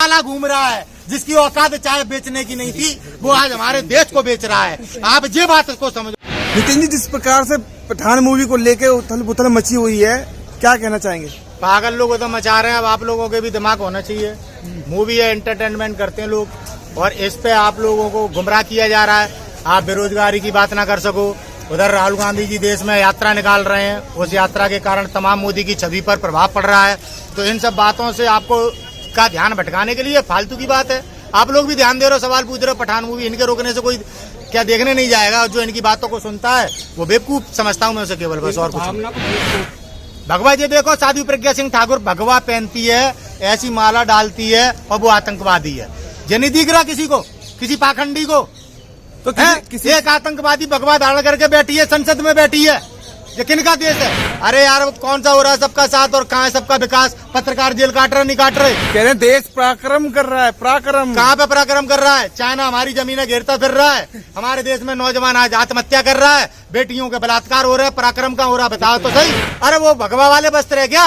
काला घूम रहा है, जिसकी औकात चाय बेचने की नहीं थी, वो आज हमारे देश को बेच रहा है। आप ये बात को समझो। नितिन जी, जिस प्रकार से पठान मूवी को लेके उथल पुथल मची हुई है, क्या कहना चाहेंगे? पागल लोग तो मचा रहे हैं, अब आप लोगों के भी दिमाग होना चाहिए। मूवी है, एंटरटेनमेंट करते हैं लोग, और इस पे आप लोगों को गुमराह किया जा रहा है। आप बेरोजगारी की बात ना कर सको। उधर राहुल गांधी जी देश में यात्रा निकाल रहे हैं, उस यात्रा के कारण तमाम मोदी की छवि पर प्रभाव पड़ रहा है। तो इन सब बातों से आपको का ध्यान भटकाने के लिए फालतू की बात है। आप लोग भी ध्यान दे रहे हो, सवाल पूछ रहे हो। पठान मूवी इनके रोकने से कोई क्या देखने नहीं जाएगा। जो इनकी बातों को सुनता है वो बेवकूफ समझता हूँ मैं उसे, केवल बस और कुछ नहीं। भगवा जी देखो, साध्वी प्रज्ञा सिंह ठाकुर भगवा पहनती है, ऐसी माला डालती है, और वो आतंकवादी है। ये नहीं दिख रहा किसी को, किसी पाखंडी को। तो किसी एक आतंकवादी भगवा धारण करके बैठी है, संसद में बैठी है। ये किनका देश है? अरे यार, कौन सा हो रहा है सबका साथ और कहाँ है सबका विकास? पत्रकार जेल काट रहे नहीं काट रहे? कह रहे हैं देश पराक्रम कर रहा है। पराक्रम कहाँ पे पराक्रम कर रहा है? चाइना हमारी जमीनें घेरता फिर रहा है। हमारे देश में नौजवान आज आत्महत्या कर रहा है, बेटियों के बलात्कार हो रहे हैं। पराक्रम का हो रहा है? बताओ तो सही। अरे वो भगवा वाले वस्त्र है क्या?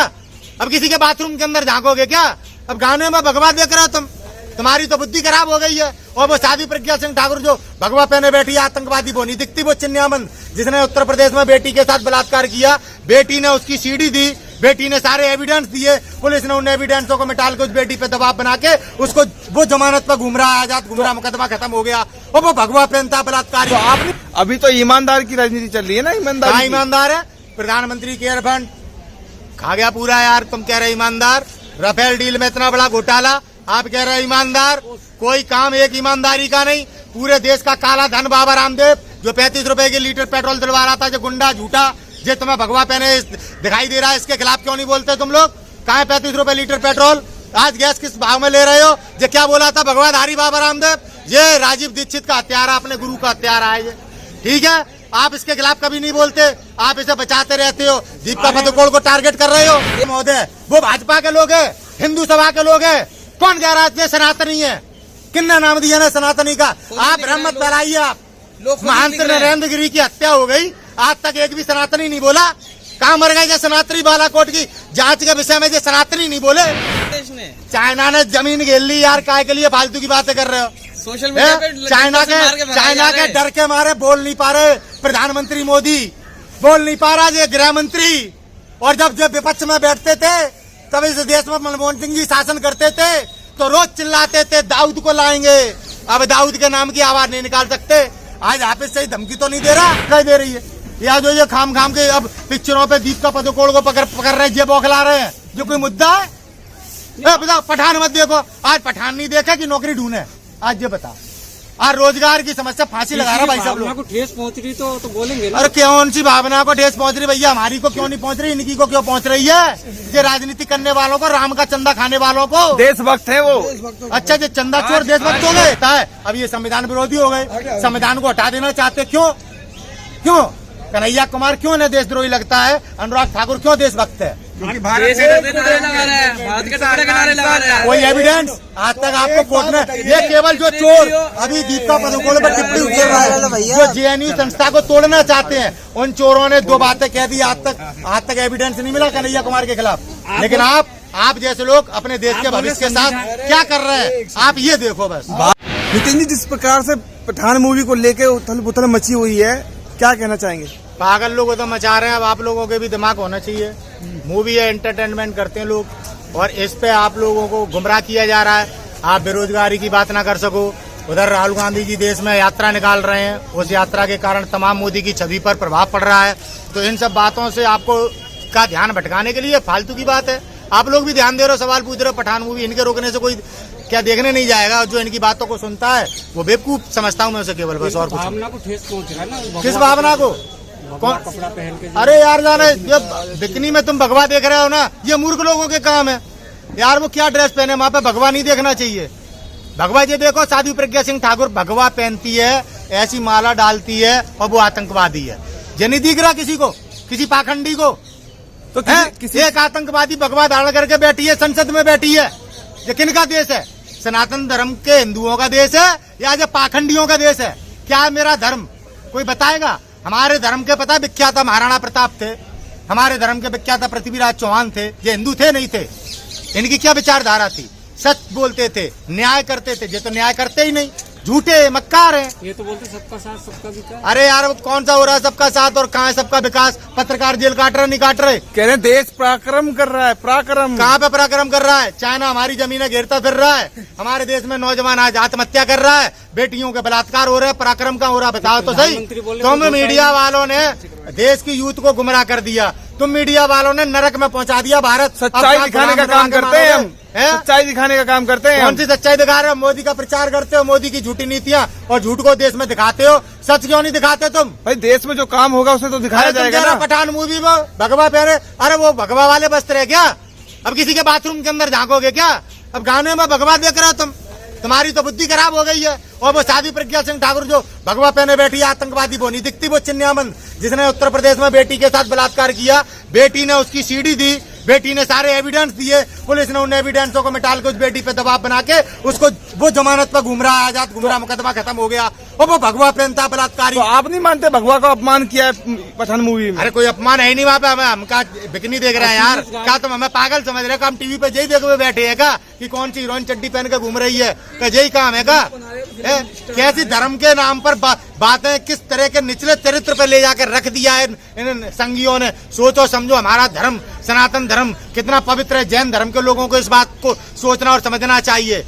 अब किसी के बाथरूम के अंदर झांकोगे क्या? अब गाने में भगवा देख रहे हो तुम्हारी तो बुद्धि खराब हो गई है। और वो साध्वी प्रज्ञा सिंह ठाकुर जो भगवा पहने बैठी है, आतंकवादी वो नहीं दिखती? वो चिन्यामंद जिसने उत्तर प्रदेश में बेटी के साथ बलात्कार किया, बेटी ने उसकी सीडी दी, बेटी ने सारे एविडेंस दिए, पुलिस ने उन एविडेंसों को मिटाल के उस बेटी पे दबाव बना के उसको वो जमानत पर घूम रहा है, आजाद घूम रहा, मुकदमा खत्म हो गया। और वो भगवा पहनता बलात्कारी। तो आपने अभी तो ईमानदार की राजनीति चल रही है ना। ईमानदार कहाँ ईमानदार है? प्रधानमंत्री केयर फंड खा गया पूरा यार। तुम कह रहे ईमानदार, राफेल डील में इतना बड़ा घोटाला, आप कह रहे हैं ईमानदार। कोई काम एक ईमानदारी का नहीं। पूरे देश का काला धन बाबा रामदेव जो 35 रुपए के लीटर पेट्रोल दिलवा रहा था, जो गुंडा झूठा, जो तुम्हें भगवा पहने दिखाई दे रहा है, इसके खिलाफ क्यों नहीं बोलते तुम लोग? कहाँ है 35 रुपए लीटर पेट्रोल? आज गैस किस भाव में ले रहे हो? जो क्या बोला था भगवाधारी बाबा रामदेव? ये राजीव दीक्षित का हत्यारा, अपने गुरु का हत्यारा है ये। ठीक है, आप इसके खिलाफ कभी नहीं बोलते, आप इसे बचाते रहते हो। दीपिका पादुकोण को टारगेट कर रहे हो। ये महोदय वो भाजपा के लोग है, हिंदू सभा के लोग है। कौन कह रहा है सनातनी है? किन्ना नाम दिया ना सनातनी का? आप भ्रम मत फैलाइए। आप महंत नरेंद्र गिरी की हत्या हो गई, आज तक एक भी सनातनी नहीं बोला। कहाँ मर गए जो सनातनी? बालाकोट की जांच के विषय में जो सनातनी नहीं बोले। चाइना ने जमीन घेर ली यार, काय के लिए फालतू की बातें कर रहे हो? सोशल मीडिया पे चाइना के डर के मारे बोल नहीं पा रहे प्रधानमंत्री मोदी, बोल नहीं पा रहा ये गृह मंत्री। और जब विपक्ष में बैठते थे तब इस देश में मनमोहन सिंह जी शासन करते थे तो रोज चिल्लाते थे दाऊद को लाएंगे। अब दाऊद के नाम की आवाज नहीं निकाल सकते। आज ऑफिस से ही धमकी तो नहीं दे रहा, कह दे रही है। या जो ये खाम के अब पिक्चरों पे दीपिका पादुकोण को पकड़ रहे, जे बौखला रहे हैं। जो कोई मुद्दा है? बताओ, पठान मत देखो। आज पठान नहीं देखा कि नौकरी ढूंढे? आज ये बता, आज रोजगार की समस्या फांसी लगा रहा भाई सब लोग को ठेस पहुंच रही तो बोलेंगे ना। अरे कौन सी भावना को ठेस पहुंच रही भैया? हमारी को क्यों नहीं पहुंच रही? इनकी को क्यों पहुंच रही है? ये राजनीति करने वालों को, राम का चंदा खाने वालों को देशभक्त है वो। अच्छा, जो चंदा चोर देशभक्त हो गए है। अब ये संविधान विरोधी हो गए, संविधान को हटा देना चाहते। क्यों कन्हैया कुमार क्यों न देशद्रोही लगता है? अनुराग ठाकुर क्यों देशभक्त है? भारत के टुकड़े लगा रहे हैं। कोई एविडेंस आज तक आपको कोर्ट में? ये केवल जो चोर अभी दीपिका पादुकोण पर टिप्पणी उतर रहा है, जो जेएनयू संस्था को तोड़ना चाहते हैं, उन चोरों ने 2 बातें कह दी। आज तक एविडेंस नहीं मिला कन्हैया कुमार के खिलाफ। लेकिन आप जैसे लोग अपने देश के भविष्य के साथ क्या कर रहे हैं, आप ये देखो बस। नितिन जी, जिस प्रकार से पठान मूवी को लेके उथल पुथल मची हुई है, क्या कहना चाहेंगे? पागल लोग तो मचा रहे हैं, अब आप लोगों के भी दिमाग होना चाहिए। मूवी है, एंटरटेनमेंट करते हैं लोग, और इस पे आप लोगों को गुमराह किया जा रहा है। आप बेरोजगारी की बात ना कर सको। उधर राहुल गांधी जी देश में यात्रा निकाल रहे हैं, उस यात्रा के कारण तमाम मोदी की छवि पर प्रभाव पड़ रहा है। तो इन सब बातों से आपको का ध्यान भटकाने के लिए फालतू की बात है। आप लोग भी ध्यान दे रहे हो, सवाल पूछ रहे हो। पठान मूवी इनके रोकने से कोई क्या देखने नहीं जाएगा। जो इनकी बातों को सुनता है वो बेवकूफ समझता हूँ मैं उसे, केवल बस और कुछ नहीं। भावना को ठेस पहुंच रहा है ना। किस भावना को? कौन कपड़ा पहन के? अरे यार जाने, ये बिकनी में तुम भगवा देख रहे हो ना, ये मूर्ख लोगों के काम है यार। वो क्या ड्रेस पहने, वहां पे भगवा नहीं देखना चाहिए। भगवा ये देखो, साध्वी प्रज्ञा सिंह ठाकुर भगवा पहनती है, ऐसी माला डालती है, और वो आतंकवादी है। ये नहीं दिख रहा किसी को, किसी पाखंडी को? तो एक आतंकवादी भगवा धारण करके बैठी है, संसद में बैठी है। ये किनका देश है? सनातन धर्म के हिंदुओं का देश है या जो पाखंडियों का देश है? क्या मेरा धर्म कोई बताएगा? हमारे धर्म के पता विख्यात महाराणा प्रताप थे, हमारे धर्म के विख्यात पृथ्वीराज चौहान थे। ये हिंदू थे नहीं थे? इनकी क्या विचारधारा थी? सच बोलते थे, न्याय करते थे। ये तो न्याय करते ही नहीं, झूठे मक्कार हैं। ये तो बोलते सबका साथ सबका विकास। अरे यार वो कौन सा हो रहा है सबका साथ और कहाँ है सबका विकास? पत्रकार जेल काट रहे नहीं काट रहे? कह रहे हैं देश पराक्रम कर रहा है, पराक्रम। कहाँ पे पराक्रम कर रहा है? चाइना हमारी जमीनें घेरता फिर रहा है। हमारे देश में नौजवान आज आत्महत्या कर रहा है, बेटियों के बलात्कार हो रहे हैं, पराक्रम का हो रहा है? बताओ तो सही। तुम मीडिया वालों ने देश की यूथ को गुमराह कर दिया, तुम मीडिया वालों ने नरक में पहुंचा दिया भारत। सच्चाई दिखाने का काम करते हैं हम, सच्चाई दिखाने का काम करते हैं। कौन सी सच्चाई दिखा रहे हो? मोदी का प्रचार करते हो, मोदी की झूठी नीतियां और झूठ को देश में दिखाते हो। सच क्यों नहीं दिखाते तुम? भाई देश में जो काम होगा उसे तो दिखाया अरे तुम जाएगा कह रहे ना। हो पठान मूवी में भगवा पहने, अरे वो भगवा वाले वस्त्र है क्या? अब किसी के बाथरूम के अंदर झांकोगे क्या? अब गाने में भगवा देख रहे हो तुम? तुम्हारी तो बुद्धि खराब हो गई है। और वो साध्वी प्रज्ञा सिंह ठाकुर जो भगवा पहने बैठी है आतंकवादी, वो नहीं दिखती? वो चिन्यामन जिसने उत्तर प्रदेश में बेटी के साथ बलात्कार किया, बेटी ने उसकी सीडी दी, बेटी ने सारे एविडेंस दिए, पुलिस ने उन एविडेंसों को मिटाल के उस बेटी पे दबाव बना के उसको वो जमानत पर घूम रहा है, आजाद घूम रहा, मुकदमा खत्म हो गया। और वो भगवा पहनता बलात्कारी। तो आप नहीं मानते भगवा का अपमान किया है पठान मूवी में? अरे कोई अपमान है ही नहीं वहाँ पे। हम क्या बिकनी देख रहे हैं यार? क्या तुम हमें पागल समझ रहे हो? हम टीवी पे यही देखे हुए बैठे हैं क्या कि कौन सी हीरोइन चड्डी पहन के घूम रही है? क्या यही काम है क्या? कैसी धर्म के नाम पर बातें किस तरह के निचले चरित्र पे ले जाकर रख दिया है इन संघियों ने। सोचो समझो, हमारा धर्म सनातन धर्म कितना पवित्र है। जैन धर्म के लोगों को इस बात को सोचना और समझना चाहिए,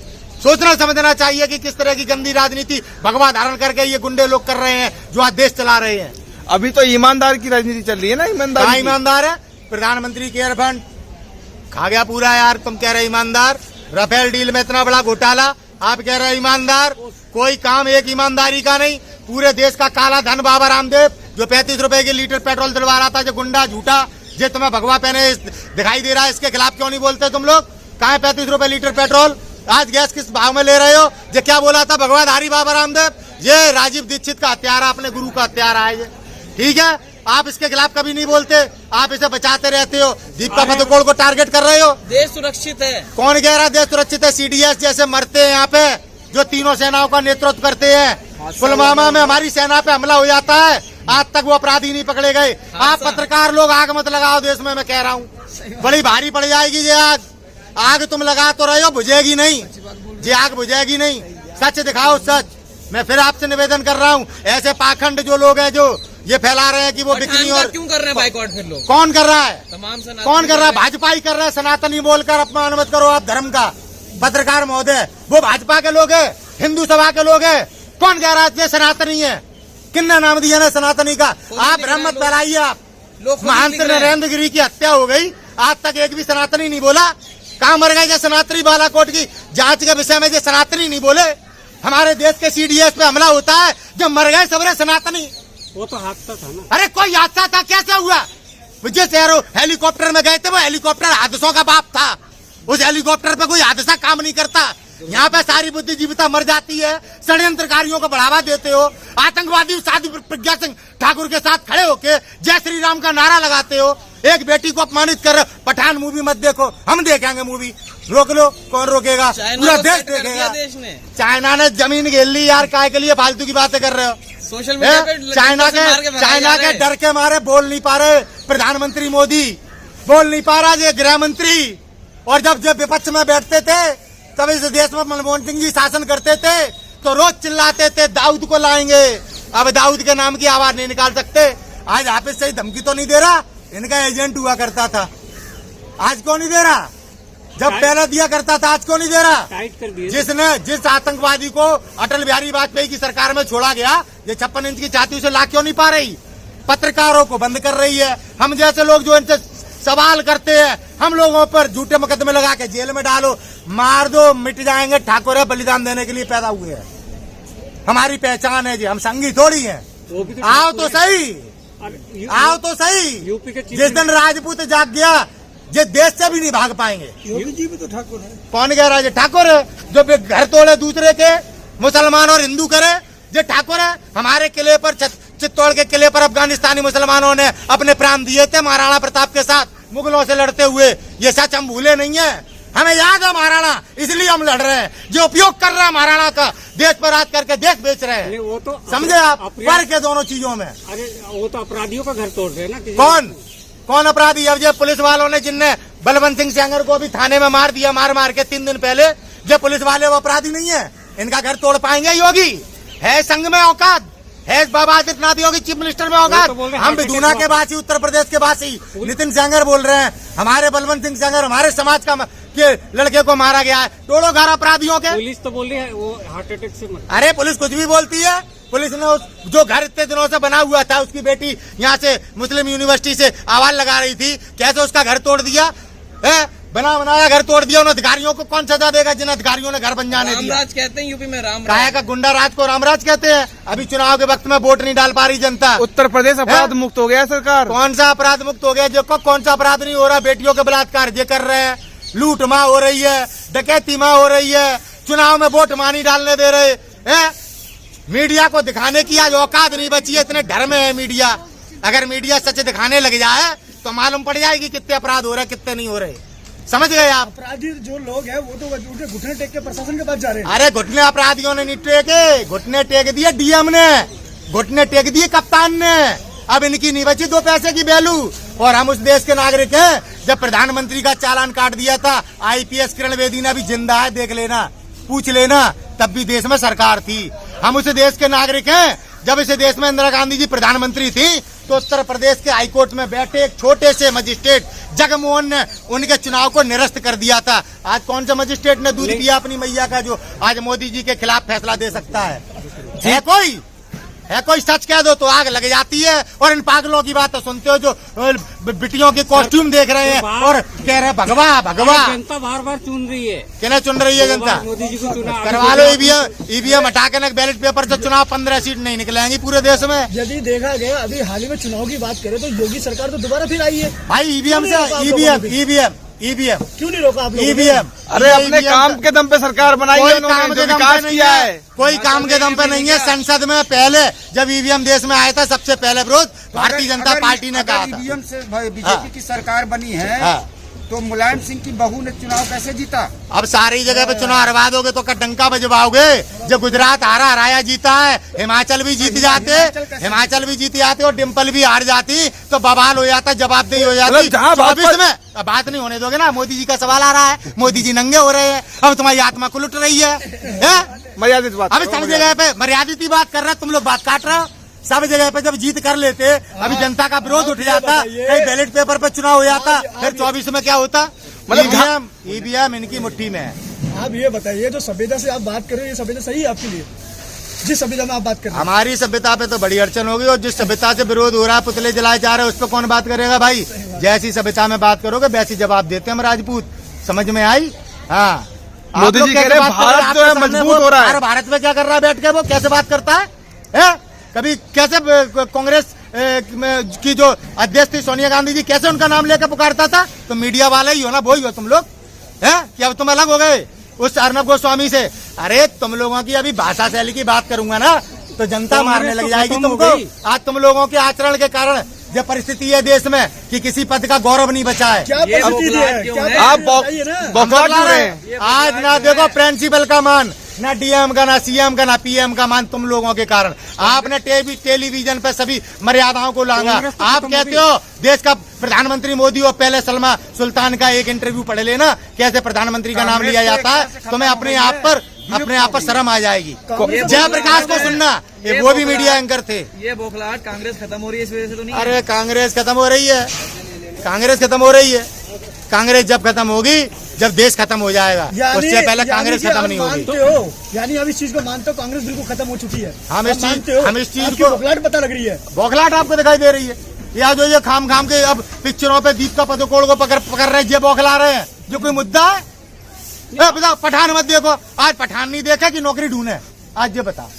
सोचना समझना चाहिए कि किस तरह की गंदी राजनीति भगवा धारण करके ये गुंडे लोग कर रहे हैं जो आज देश चला रहे हैं। अभी तो ईमानदार की राजनीति चल रही है ना। ईमानदार कहाँ ईमानदार है? प्रधानमंत्री केयर फंड खा गया पूरा यार। तुम कह रहे ईमानदार, राफेल डील में इतना बड़ा घोटाला, आप कह रहे ईमानदार। कोई काम एक ईमानदारी का नहीं। पूरे देश का काला धन बाबा रामदेव जो 35 रुपए के लीटर पेट्रोल दिलवा रहा था, जो गुंडा झूठा, जो तुम्हें भगवा पहने दिखाई दे रहा है, इसके खिलाफ क्यों नहीं बोलते तुम लोग? कहाँ है 35 रुपए लीटर पेट्रोल? आज गैस किस भाव में ले रहे हो? जो क्या बोला था भगवाधारी बाबा रामदेव? ये राजीव दीक्षित का हत्यारा, अपने गुरु का हत्यारा है ये, ठीक है? आप इसके खिलाफ कभी नहीं बोलते, आप इसे बचाते रहते हो। दीपिका पादुकोण को टारगेट कर रहे हो। देश सुरक्षित है। कौन कह रहा देश सुरक्षित है? सीडीएस जैसे मरते हैं यहाँ पे, जो तीनों सेनाओं का नेतृत्व करते हैं। पुलवामा में हमारी सेना पे हमला हो जाता है, आज तक वो अपराधी नहीं पकड़े गए। आप पत्रकार लोग आग मत लगाओ देश में, मैं कह रहा हूँ बड़ी भारी पड़ जाएगी ये आग। आग तुम लगा तो रहे हो, बुझेगी नहीं ये आग, बुझेगी नहीं। सच दिखाओ, सच। मैं फिर आपसे निवेदन कर रहा हूँ, ऐसे पाखंड जो लोग हैं जो ये फैला रहे हैं कि वो बिकनी और क्यों कर रहे हैं बाइकआउट फिर लोग? कौन कर रहा है? तमाम कौन कर रहा है? भाजपा ही कर रहा है। सनातनी बोलकर अपमान मत करो आप धर्म का। पत्रकार महोदय, वो भाजपा के लोग हैं, हिंदू सभा के लोग हैं। कौन कह रहा है ये सनातनी है? किन्ने नाम दिया ना सनातनी का? आप भ्रम मत फैलाइए। आप महंत नरेंद्र गिरी की हत्या हो गई, आज तक एक भी सनातनी नहीं बोला। कहाँ मर गए जो सनातनी? बालाकोट की जांच के विषय में जो सनातनी नहीं बोले। हमारे देश के सीडीएस पे हमला होता है, जब मर गए सबरे सनातनी। वो तो हादसा था ना। अरे कोई हादसा था? कैसे हुआ? जिस हेलीकॉप्टर में गए थे वो हेलीकॉप्टर हादसों का बाप था। उस हेलीकॉप्टर पे कोई हादसा काम नहीं करता। यहाँ पे सारी बुद्धिजीविता मर जाती है। षड्यंत्रकारियों को बढ़ावा देते हो। आतंकवादी साध्वी प्रज्ञा सिंह ठाकुर के साथ खड़े होके जय श्री राम का नारा लगाते हो। एक बेटी को अपमानित कर रहे हो। पठान मूवी मत देखो, हम देखेंगे मूवी। रोक लो, कौन रोकेगा? पूरा देश देखेगा। चाइना ने जमीन घेर ली यार, काय के लिए फालतू की बातें कर रहे हो? सोशल मीडिया पे चाइना के डर के मारे बोल नहीं पा रहे प्रधानमंत्री मोदी, बोल नहीं पा रहा ये गृह मंत्री। और जब विपक्ष में बैठते थे तब इस देश में मनमोहन सिंह जी शासन करते थे तो रोज चिल्लाते थे दाऊद को लाएंगे। अब दाऊद के नाम की आवाज नहीं निकाल सकते। आज ऑफिस से ही धमकी तो नहीं दे रहा, इनका एजेंट हुआ करता था। आज क्यों नहीं दे रहा? जब पहले दिया करता था, आज क्यों नहीं दे रहा? टाइट कर दिए। जिस आतंकवादी को अटल बिहारी वाजपेयी की सरकार में छोड़ा गया, ये 56 इंच की छाती उसे ला क्यों नहीं पा रही? पत्रकारों को बंद कर रही है। हम जैसे लोग जो इनसे सवाल करते हैं, हम लोगों पर झूठे मुकदमे लगा के जेल में डालो, मार दो, मिट जाएंगे। ठाकुर है, बलिदान देने के लिए पैदा हुए हैं। हमारी पहचान है जी, हम संगी थोड़ी हैं। आओ तो सही, आओ तो सही। यूपी के जिस दिन राजपूत जाग गया, ये देश से भी नहीं भाग पाएंगे। योगी जी भी तो ठाकुर है। कौन कह रहा है? ठाकुर है जो घर तोड़े दूसरे के, मुसलमान और हिंदू करे, ये ठाकुर है। हमारे किले पर, चित्तौड़ के किले पर अफगानिस्तानी मुसलमानों ने अपने प्राण दिए थे महाराणा प्रताप के साथ, मुगलों से लड़ते हुए। ये सच हम भूले नहीं है, हमें याद है महाराणा, इसलिए हम लड़ रहे हैं। जो उपयोग कर रहा है महाराणा का, देश पर राज करके देश बेच रहे हैं। वो तो समझे आप? फर्क है दोनों चीजों में। अरे वो तो अपराधियों का घर तोड़ रहे हैं ना। कौन अपराधी? अब ये पुलिस वालों ने जिनने बलवंत सिंह सेंगर को भी थाने में मार दिया, मार के 3 दिन पहले, जो पुलिस वाले वो अपराधी नहीं है, इनका घर तोड़ पाएंगे योगी? है संघ में औकात, है बाबा आदित्यनाथ योगी चीफ मिनिस्टर में औकात? तो बोल रहे हैं, हम बिदूना के वासी, उत्तर प्रदेश के वासी नितिन सेंगर बोल रहे हैं, हमारे बलवंत सिंह सेंगर हमारे समाज का के लड़के को मारा गया है, तोड़ो घर अपराधियों के। पुलिस तो बोल रही है वो हार्ट अटैक से मर। अरे पुलिस कुछ भी बोलती है। पुलिस ने उस जो घर इतने दिनों से बना हुआ था, उसकी बेटी यहाँ से मुस्लिम यूनिवर्सिटी से आवाज लगा रही थी, कैसे उसका घर तोड़ दिया है? बना बनाया घर तोड़ दिया। उन अधिकारियों को कौन सजा देगा जिन अधिकारियों ने घर बन जाने दिया? रामराज कहते हैं यूपी में, राम काया का गुंडा राज को रामराज कहते हैं। अभी चुनाव के वक्त में वोट नहीं डाल पा रही जनता। उत्तर प्रदेश अपराध मुक्त हो गया है सरकार। कौन सा अपराध मुक्त हो गया? जो कौन सा अपराध नहीं हो रहा? बेटियों के बलात्कार ये कर रहे हैं, लूट मार हो रही है, डकैती मार हो रही है, चुनाव में वोट मार नहीं डालने दे रहे हैं। मीडिया को दिखाने की आज औकात नहीं बची है, इतने डर में है मीडिया। अगर मीडिया सच दिखाने लग जाए तो मालूम पड़ जाएगी कितने अपराध हो रहे, कितने नहीं हो रहे। समझ गए आप? अपराधी जो लोग हैं वो तो उनके घुटने टेक के प्रशासन के पास जा रहे हैं। अरे घुटने अपराधियों ने नहीं टेके, घुटने टेक दिए डीएम ने, घुटने टेक दिए कप्तान ने। अब इनकी नहीं बची 2 पैसे की वैल्यू। और हम उस देश के नागरिक हैं। जब प्रधानमंत्री का चालान काट दिया था आईपीएस किरण बेदी ने, अभी जिंदा है, देख लेना, पूछ लेना, तब भी देश में सरकार थी। हम उस देश के नागरिक हैं। जब इस देश में इंदिरा गांधी जी प्रधानमंत्री थी तो उत्तर प्रदेश के हाईकोर्ट में बैठे एक छोटे से मजिस्ट्रेट जगमोहन ने उनके चुनाव को निरस्त कर दिया था। आज कौन सा मजिस्ट्रेट ने दूध पिया अपनी मैया का जो आज मोदी जी के खिलाफ फैसला दे सकता है? है कोई सच कह दो तो आग लग जाती है। और इन पागलों की बात तो सुनते हो जो बिटियों के कॉस्ट्यूम देख रहे हैं और कह रहे हैं भगवा भगवा। जनता बार बार चुन रही है। क्या चुन रही है जनता? मोदी जी को चुना करवा लो ईवीएम हटा के बैलेट पेपर से चुनाव 15 सीट नहीं निकलेंगी पूरे देश में। यदि देखा गया अभी हाल ही में चुनाव की बात करें तो योगी सरकार तो दोबारा फिर आई है भाई। ईवीएम क्यों नहीं रोका आप लोगों ने? ईवीएम अरे अपने काम के दम पे सरकार बनाई है उन्होंने, जो विकास किया है। कोई काम के दम पे नहीं है। संसद में पहले जब ईवीएम देश में आया था सबसे पहले विरोध भारतीय जनता पार्टी ने कहा था। ईवीएम से बीजेपी की सरकार बनी है तो मुलायम सिंह की बहू ने चुनाव कैसे जीता? अब सारी जगह पे चुनाव हरवा दोगे तो डंका बजवाओगे। जब गुजरात हराया जीता है, हिमाचल भी जीत जाते और डिम्पल भी हार जाती तो बवाल हो जाता, जवाबदेही हो जाती। 24 में अब बात नहीं होने दोगे ना। मोदी जी का सवाल आ रहा है, मोदी जी नंगे हो रहे हैं, अब तुम्हारी आत्मा को लुट रही है। मर्यादित बात, अभी सब जगह पे मर्यादित ही बात कर रहे हैं, तुम लोग बात काट रहे हो। सब जगह पे जब जीत कर लेते अभी जनता का विरोध उठ जाता, कहीं बैलेट पेपर पे चुनाव हो जाता, फिर 24 में क्या होता? मतलब ईवीएम इनकी मुट्ठी में है। आप ये बताइए जो सभ्यता से आप बात कर रहे हो, ये सभ्यता सही है आपके लिए? जिस सभ्यता में आप बात कर रहे हैं, हमारी सभ्यता पे तो बड़ी अड़चन होगी। और जिस सभ्यता से विरोध हो रहा है, पुतले जलाए जा रहे हैं, उस पर कौन बात करेगा भाई? जैसी सभ्यता में बात करोगे वैसी जवाब देते हैं हम राजपूत। समझ में आई? हाँ, मोदी जी कह रहे हैं भारत जो है मजबूत हो रहा है। भारत में क्या कर रहा है बैठ के? वो कैसे बात करता है? कभी कैसे कांग्रेस की जो अध्यक्ष थी सोनिया गांधी जी, कैसे उनका नाम लेकर पुकारता था? तो मीडिया वाले ही हो ना, वो ही हो तुम लोग हैं कि अब तुम अलग हो गए उस अर्नब गोस्वामी से? अरे तुम लोगों की अभी भाषा शैली की बात करूंगा ना तो जनता मारने लग जाएगी तुमको। आज तुम लोगों के आचरण के कारण जो परिस्थिति है देश में कि किसी पद का गौरव नहीं बचा है। क्या परिस्थिति है? आप बौखलाहट क्यों रहे हैं? आज ना देखो प्रिंसिपल का मान, ना डीएम का, ना सीएम का, ना पीएम का मान, तुम लोगों के कारण। आपने टेलीविजन पे सभी मर्यादाओं को लांगा। आप कहते हो देश का प्रधानमंत्री मोदी और पहले सलमा सुल्तान का एक इंटरव्यू पढ़ लेना, कैसे प्रधानमंत्री का नाम लिया जाता है, तुम्हें अपने आप पर शर्म आ जाएगी। जयप्रकाश को सुनना, ये वो भी मीडिया एंकर थे। ये बौखलाहट कांग्रेस खत्म हो रही है इस वजह से तो नहीं? अरे कांग्रेस खत्म हो रही है, कांग्रेस खत्म हो रही है। कांग्रेस जब खत्म होगी जब देश खत्म हो जाएगा, उससे पहले कांग्रेस खत्म नहीं होगी। यानी आप इस चीज को मानते हो कांग्रेस बिल्कुल खत्म हो चुकी है? हम इस चीज को बौखलाहट पता लग रही है? बौखलाहट आपको दिखाई दे रही है? या जो ये खाम के अब पिक्चरों पे दीपिका पादुकोण को पकड़ रहे हैं, ये बौखला रहे हैं, जो कोई मुद्दा है? बताओ, पठान मत देखो। आज पठान नहीं देखा कि नौकरी ढूंढे? आज ये बता,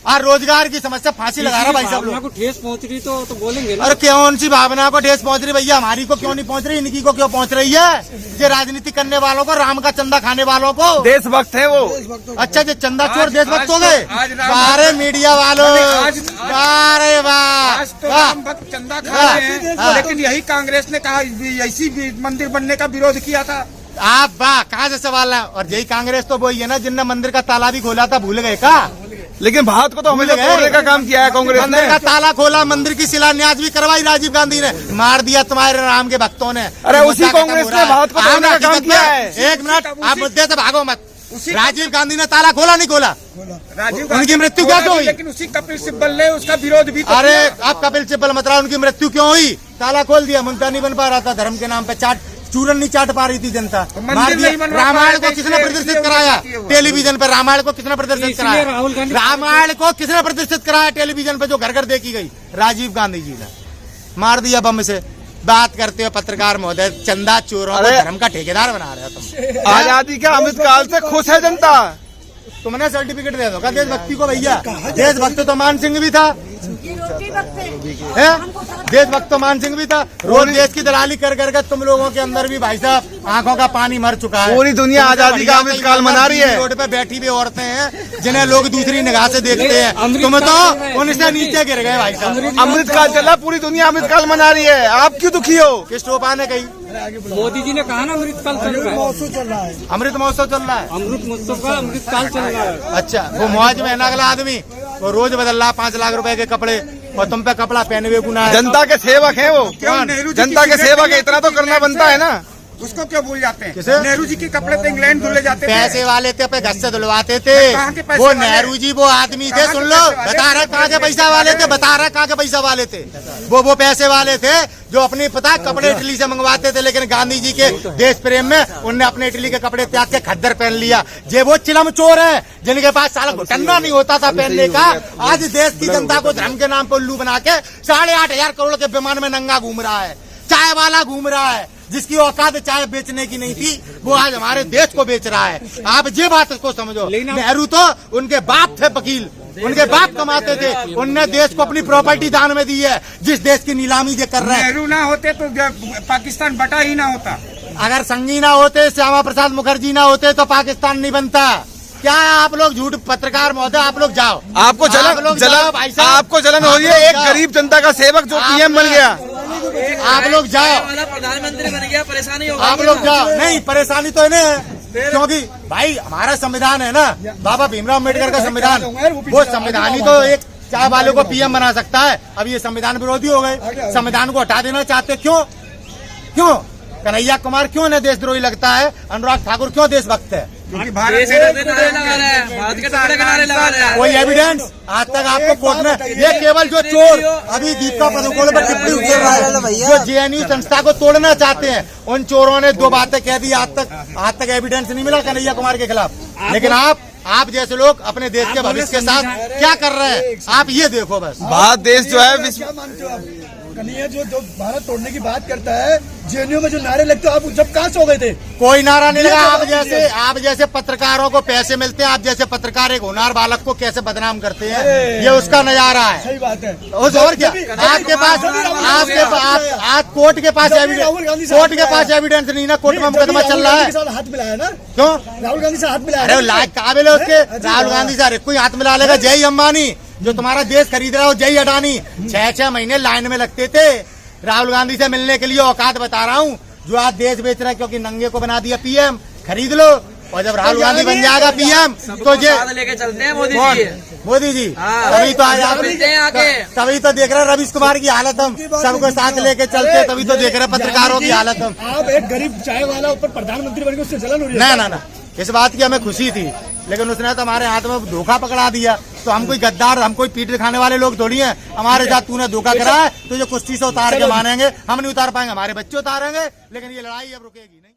आज रोजगार की समस्या फांसी लगा रहा भाई सब लोग। को ठेस पहुंच रही तो बोलेंगे ना। अरे कौन सी भावना को ठेस पहुंच रही भैया? हमारी को क्यों नहीं पहुंच रही, इनकी को क्यों पहुंच रही है? ये राजनीति करने वालों को, राम का चंदा खाने वालों को देशभक्त है वो। अच्छा, जो चंदा चोर देशभक्त हो गए? सारे मीडिया वालों, अरे वाह, चंदा खा रहे हैं, लेकिन यही कांग्रेस ने कहा ऐसी मंदिर बनने का विरोध किया था। आप वाह, कहाँ से सवाल है? और यही कांग्रेस तो वही है ना जिनने मंदिर का ताला भी खोला था, भूल गए का? लेकिन भारत को तो हमेशा तोड़ने का काम किया है कांग्रेस ने। मंदिर का ताला खोला, मंदिर की शिलान्यास भी करवाई राजीव गांधी ने, मार दिया तुम्हारे राम के भक्तों ने। अरे उसी कांग्रेस ने भारत को तोड़ने का काम किया है। एक मिनट, आप मुद्दे से भागो मत। राजीव गांधी ने ताला खोला नहीं खोला? राजीव उनकी मृत्यु क्या हुई? लेकिन उसी कपिल सिब्बल ने उसका विरोध भी तो अरे किया। आप कपिल सिब्बल मत रहा, उनकी मृत्यु क्यों हुई? ताला खोल दिया, मुद्दा नहीं बन पा रहा था धर्म के नाम पे, चूरन नहीं चाट पा रही थी जनता, मंदिर मार दिया। नहीं बनवा पा रामायण रहे को थे, किसने इसलिए प्रदर्शित कराया टेलीविजन पर? रामायण को किसने प्रदर्शित इसलिए कराया? राहुल गांधी- रामायण को किसने प्रदर्शित कराया टेलीविजन पे जो घर घर देखी गई? राजीव गांधी जी ने मार दिया बम से। बात करते हो पत्रकार महोदय, चंदा चोरों को धर्म का ठेकेदार बना रहे हो तुम। आजादी के अमृतकाल से खुश है जनता। तुमने सर्टिफिकेट दे दो का देशभक्ति को भैया? देशभक्त तो मान सिंह भी था, है? देशभक्त तो मान सिंह भी था। रोज देश की दलाली कर करके तुम लोगों के अंदर भी भाई साहब आंखों का पानी मर चुका है। पूरी दुनिया आजादी का अमृतकाल मना रही है। रोड पे बैठी हुई औरतें हैं जिन्हें लोग दूसरी निगाह से देखते हैं, तुम तो उनसे नीचे गिर गए भाई साहब। अमृतकाल चला, पूरी दुनिया अमृतकाल मना रही है, आप क्यों दुखी हो? किस टोपा ने कही? मोदी जी ने कहा ना अमृतकाल चल रहा है, अमृत महोत्सव चल रहा है। अमृत महोत्सव का अमृतकाल चल रहा है। अच्छा, वो मौज में है ना अगला आदमी, वो रोज बदल रहा 5 लाख रुपए के कपड़े, और तुम पे कपड़ा पहने हुए गुना है। जनता के सेवक हैं वो, कौन? नेहरू जी जनता की के सेवक है, इतना तो करना बनता है ना। उसको क्यों भूल जाते हैं? किसे? नेहरू जी के कपड़े तो इंग्लैंड धुले जाते थे। पैसे वाले थे, अपने घर से धुलवाते थे। कहाँ के पैसे वो वाले? नेहरू जी वो आदमी थे, कहाँ सुन के लो, पैसे वाले? बता रहे कहाँ के पैसा वाले थे, बता रहे कहाँ के पैसा वाले थे। वो पैसे वाले थे जो अपनी पता कपड़े इटली से मंगवाते थे, लेकिन गांधी जी के देश प्रेम में उनने अपने इटली के कपड़े त्याग के खद्दर पहन लिया। जे वो चिलम चोर है जिनके पास साला घुटना नहीं होता था पहनने का, आज देश की जनता को धर्म के नाम पर उल्लू बना के 8,500 करोड़ के विमान में नंगा घूम रहा है, चाय वाला घूम रहा है, जिसकी औकात चाय बेचने की नहीं थी, वो आज हमारे देश को बेच रहा है। आप ये बात को समझो, नेहरू तो उनके बाप थे वकील, उनके बाप कमाते थे, उनने देश को अपनी प्रॉपर्टी दान में दी है, जिस देश की नीलामी ये कर रहे हैं। नेहरू ना होते तो पाकिस्तान बटा ही ना होता। अगर संघी ना होते, श्यामा प्रसाद मुखर्जी ना होते तो पाकिस्तान नहीं बनता। क्या आप लोग झूठ पत्रकार महोदय, आप लोग जाओ, आपको आप लोग जाओ भाई साहब, आपको जलन हो रही है, एक गरीब जनता का सेवक जो पीएम बन गया। आप लोग जाओ, वाला प्रधानमंत्री बन गया, परेशानी होगी। आप लोग जाओ। नहीं, परेशानी तो इन्हें है, क्योंकि भाई हमारा संविधान है ना, बाबा भीमराव अम्बेडकर का संविधान, वो संविधान ही तो एक चाय वाले को पीएम बना सकता है। अब ये संविधान विरोधी हो गए, संविधान को हटा देना चाहते, क्यों? कन्हैया कुमार क्यों न देशद्रोही लगता है? अनुराग ठाकुर क्यों देशभक्त है? क्योंकि भारत देश के नारे लगा रहे हैं, भारत के टुकड़े के नारे लगा रहे हैं। कोई एविडेंस आज तक आपको कोर्ट में? ये केवल जो चोर अभी दीपिका पादुकोण पर टिप्पणी उकेर रहा है, जो जेएनयू संस्था को तोड़ना चाहते हैं, उन चोरों ने 2 बातें कह दी। आज तक एविडेंस नहीं मिला कन्हैया कुमार के खिलाफ। लेकिन आप जैसे लोग अपने देश के भविष्य के साथ क्या कर रहे हैं, आप ये देखो बस। भारत देश जो है विश्व क्या मानते हो आप? कन्हैया जो भारत तोड़ने की बात करता है, जेएनयू में जो नारे लगते हो, आप जब कहाँ सो गए थे? कोई नारा नहीं लगा। आप जैसे पत्रकारों को पैसे मिलते हैं, आप जैसे पत्रकार एक होनहार बालक को कैसे बदनाम करते हैं, ये उसका नजारा है। सही बात है। उस और क्या आपके पास आज कोर्ट के पास एविडेंस नहीं ना, कोर्ट में मुकदमा चल रहा है। हाथ मिलाया ना, क्यों? राहुल गांधी से हाथ मिलाया। अरे लायक काबिल है उसके, राहुल गांधी से हर कोई हाथ मिला लेगा। जय अंबानी जो तुम्हारा देश खरीद रहा हो, जय अडानी 6-6 महीने लाइन में लगते थे राहुल गांधी से मिलने के लिए। औकात बता रहा हूँ, जो आज देश बेच रहा है, क्योंकि नंगे को बना दिया पीएम, खरीद लो। और जब राहुल गांधी बन जाएगा पीएम तो जे साथ लेके चलते हैं मोदी कौन? जी। मोदी जी। हाँ। तभी तो आज आप मिलते हैं आके। तभी तो देख रहे हैं रवीश कुमार की हालत, हम सबको साथ लेके चलते, तभी तो देख रहे हैं पत्रकारों की हालत हम। आप एक गरीब चाय वाला ऊपर प्रधानमंत्री बन गए, उससे जलन हो रही है? ना, इस बात की हमें खुशी थी, लेकिन उसने तो हमारे हाथ में धोखा पकड़ा दिया। तो हम कोई गद्दार, हम कोई पीठ दिखाने वाले लोग थोड़ी हैं। हमारे साथ तूने धोखा करा है तो ये कुश्ती से उतार के मानेंगे, हम नहीं उतार पाएंगे, हमारे बच्चे उतारेंगे, लेकिन ये लड़ाई अब रुकेगी नहीं।